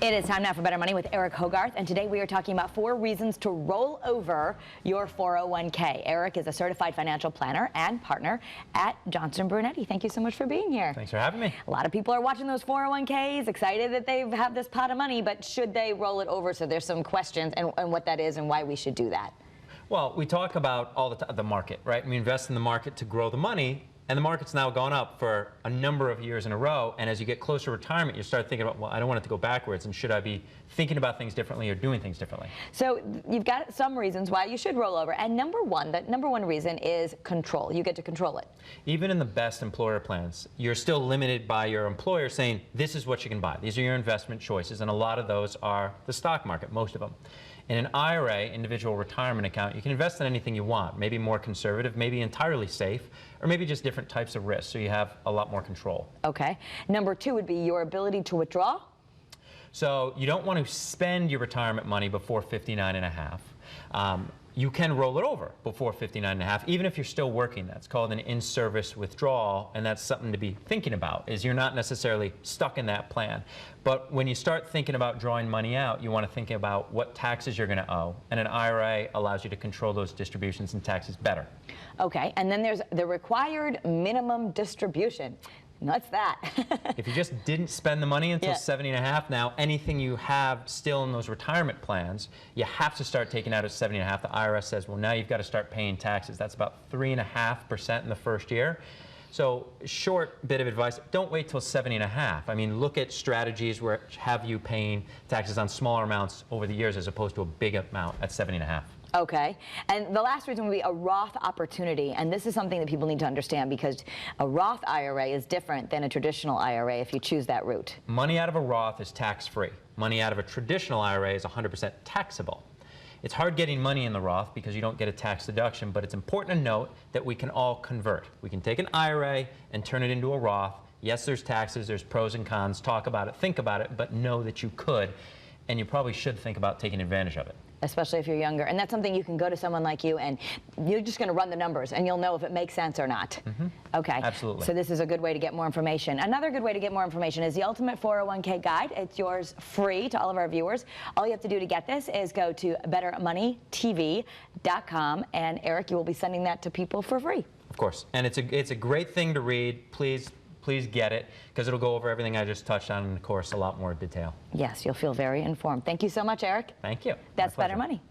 It is time now for Better Money with Eric Hogarth, and today we are talking about 4 reasons to roll over your 401k. Eric is a certified financial planner and partner at Johnson-Brunetti. Thank you so much for being here. Thanks for having me. A lot of people are watching those 401ks, excited that they have this pot of money, but should they roll it over? So there's some questions and what that is and why we should do that. Well, we talk about all the market, right? We invest in the market to grow the money, and the market's now gone up for a number of years in a row, and as you get closer to retirement, you start thinking about, well, I don't want it to go backwards, and should I be thinking about things differently or doing things differently? So you've got some reasons why you should roll over, and the number one reason is control. You get to control it. Even in the best employer plans, you're still limited by your employer saying, this is what you can buy. These are your investment choices, and a lot of those are the stock market, most of them. In an IRA, individual retirement account, you can invest in anything you want, maybe more conservative, maybe entirely safe, or maybe just different types of risks, so you have a lot more control. Okay. Number 2 would be your ability to withdraw. So you don't want to spend your retirement money before 59 and a half. You can roll it over before 59 and a half, even if you're still working. That's called an in-service withdrawal, and that's something to be thinking about, is you're not necessarily stuck in that plan. But when you start thinking about drawing money out, you want to think about what taxes you're going to owe, and an IRA allows you to control those distributions and taxes better. Okay, and then there's the required minimum distribution. What's that? If you just didn't spend the money until 70 and a half, now anything you have still in those retirement plans, you have to start taking out at 70 and a half. The IRS says, well, now you've got to start paying taxes. That's about 3.5% in the first year. So short bit of advice, don't wait till 70 and a half. I mean, look at strategies where have you paying taxes on smaller amounts over the years as opposed to a big amount at 70 and a half. Okay, and the last reason would be a Roth opportunity, and this is something that people need to understand because a Roth IRA is different than a traditional IRA if you choose that route. Money out of a Roth is tax-free. Money out of a traditional IRA is 100% taxable. It's hard getting money in the Roth because you don't get a tax deduction, but it's important to note that we can all convert. We can take an IRA and turn it into a Roth. Yes, there's taxes, there's pros and cons, talk about it, think about it, but know that you could, and you probably should think about taking advantage of it. Especially if you're younger. And that's something you can go to someone like you and you're just going to run the numbers and you'll know if it makes sense or not. Okay. Absolutely. So this is a good way to get more information. Another good way to get more information is the Ultimate 401k Guide. It's yours free to all of our viewers. All you have to do to get this is go to bettermoneytv.com, and Eric, you will be sending that to people for free. Of course. And it's a great thing to read. Please get it, because it'll go over everything I just touched on in the course a lot more detail. Yes, you'll feel very informed. Thank you so much, Eric. Thank you. That's Better Money.